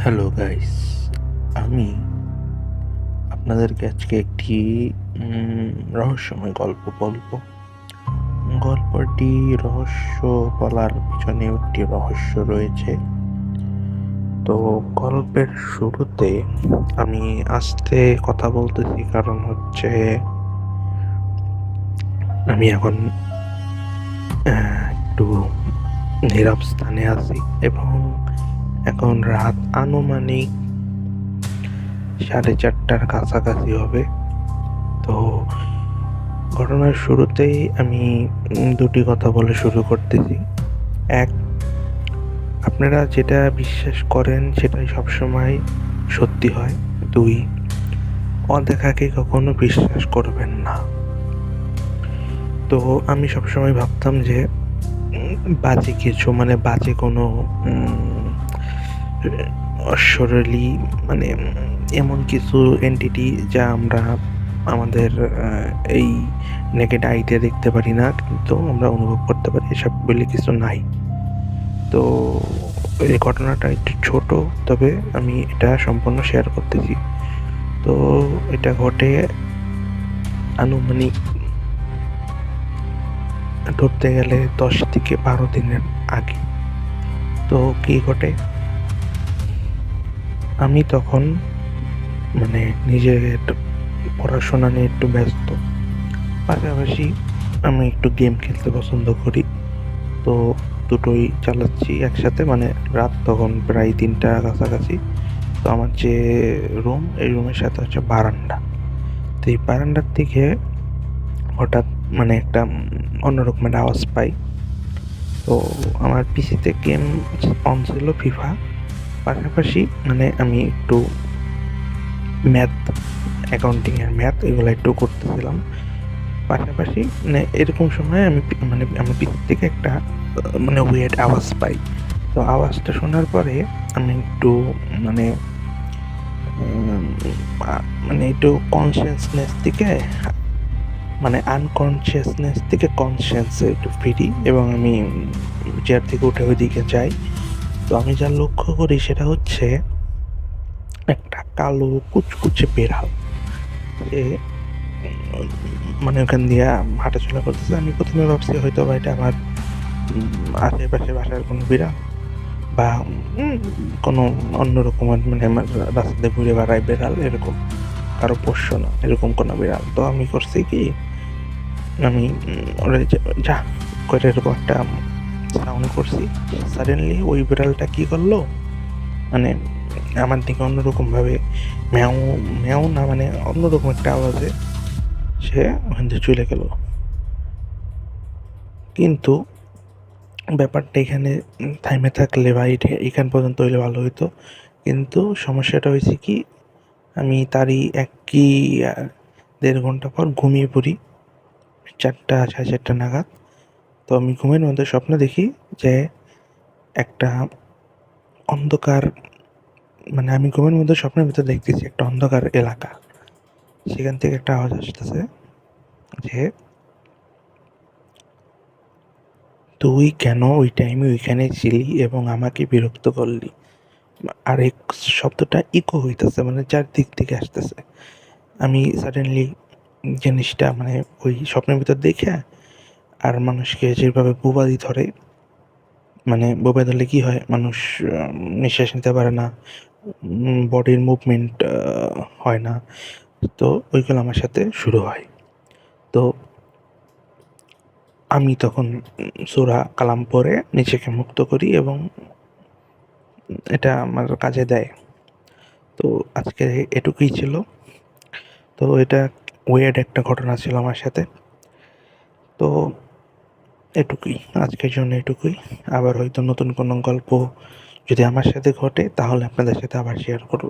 Hello guys, আমি আপনাদেরকে আজকে একটি রহস্যময় গল্প বলবো। গল্পটি রহস্য বলার পিছনে একটি রহস্য রয়েছে। তো গল্পের শুরুতে আমি আস্তে কথা বলতেছি, কারণ হচ্ছে আমি এখন একটু নীরব স্থানে আছি এবং এখন রাত আনুমানিক 4:30টার কাছাকাছি হবে। তো ঘটনার শুরুতেই আমি দুটি কথা বলে শুরু করতেছি। এক, আপনারা যেটা বিশ্বাস করেন সেটাই সবসময় সত্যি হয়। দুই, অদেখাকে কখনো বিশ্বাস করবেন না। তো আমি সবসময় ভাবতাম যে বাজে কিছু, মানে বাজে কোনো অশরীরী, মানে এমন কিছু এন্টিটি যা আমরা আমাদের এই নেকেড আইতে দেখতে পারি না, কিন্তু আমরা অনুভব করতে পারি, এসব বলে কিছু নাই। তো এই ঘটনাটা একটু ছোট, তবে আমি এটা সম্পূর্ণ শেয়ার করতেছি। তো এটা ঘটে আনুমানিক ধরতে গেলে 10 থেকে 12 দিনের আগে। তো কি ঘটে, আমি তখন মানে নিজের পড়াশোনা নিয়ে একটু ব্যস্ত, পাশাপাশি আমি একটু গেম খেলতে পছন্দ করি। তো দুটোই চালাচ্ছি একসাথে, মানে রাত তখন প্রায় 3টার কাছাকাছি। তো আমার যে রুম, এই রুমের সাথে হচ্ছে বারান্দা। তো এই বারান্দার থেকে হঠাৎ মানে একটা অন্যরকম একটা আওয়াজ পাই। তো আমার পিসিতে গেম অন ছিল, ফিফা, পাশাপাশি মানে আমি একটু ম্যাথ, অ্যাকাউন্টিংয়ের ম্যাথ এগুলো একটু করতেছিলাম। পাশাপাশি মানে এরকম সময় আমি মানে আমার পিসি থেকে একটা মানে ওয়েড আওয়াজ পাই। তো আওয়াজটা শোনার পরে আমি একটু মানে মানে একটু কনসিয়াসনেস থেকে, মানে আনকনসিয়াসনেস থেকে কনসিয়াসে একটু ফিরি এবং আমি চেয়ার থেকে উঠে ওইদিকে যাই। তো আমি যা লক্ষ্য করি সেটা হচ্ছে একটা কালো কুচকুচে বেড়াল। সে মানে ওখান দিয়ে হাঁটাচলা করতেছে। আমি প্রথমে ভাবছি হয়তো বা এটা আমার আশেপাশে বাসার কোনো বিড়াল, বা কোনো অন্যরকম, মানে আমার রাস্তাতে ঘুরে বেড়ায় বেড়াল, এরকম কারো পোষ্য না, এরকম কোনো বিড়াল। তো আমি করছি কি, আমি ওরা যা করে এরকম একটা সাউন্ড করছি। সাডেনলি ওই বিড়ালটা কি করলো, মানে আমার দিকে অন্যরকমভাবে ম্যাও ম্যাও না, মানে অন্যরকম একটা আওয়াজে সে ওখান থেকে চলে গেল। কিন্তু ব্যাপারটা এখানে থাইমে থাকলে বা এখান পর্যন্ত হইলে ভালো হইতো, কিন্তু সমস্যাটা হয়েছে কি, আমি তারই 1 কি 1.5 ঘন্টা পর ঘুমিয়ে পড়ি 4টা 4:30 নাগাদ। তো আমি ঘুমের মধ্যে স্বপ্ন দেখি যে একটা অন্ধকার, মানে আমি ঘুমের মধ্যে স্বপ্নের ভিতরে দেখতেছি একটা অন্ধকার এলাকা, সেখান থেকে একটা আওয়াজ আসতেছে যে তুই কেন ওই টাইমে ওইখানে ছিলি এবং আমাকে বিরক্ত করলি। আর এই শব্দটা ইকো হইতেছে, মানে চারদিক থেকে আসতেছে। আমি সাডেনলি জিনিসটা মানে ওই স্বপ্নের ভিতর দেখে, আর মানুষকে যেভাবে বোবাদি ধরে, মানে বোবাদি ধরলে কি হয়, মানুষ নিঃশ্বাস নিতে পারে না, বডির মুভমেন্ট হয় না। তো ওইগুলো আমার সাথে শুরু হয়। তো আমি তখন সূরা কালাম পড়ে নিজেকে মুক্ত করি এবং এটা আমার কাজে দেয়। তো আজকে এটুকুই ছিল। তো এটা ওয়েড একটা ঘটনা ছিল আমার সাথে। তো এটুকুই, আজকের জন্য এটুকুই। আবার হয়তো নতুন কোনো গল্প যদি আমার সাথে ঘটে তাহলে আপনাদের সাথে আবার শেয়ার করব।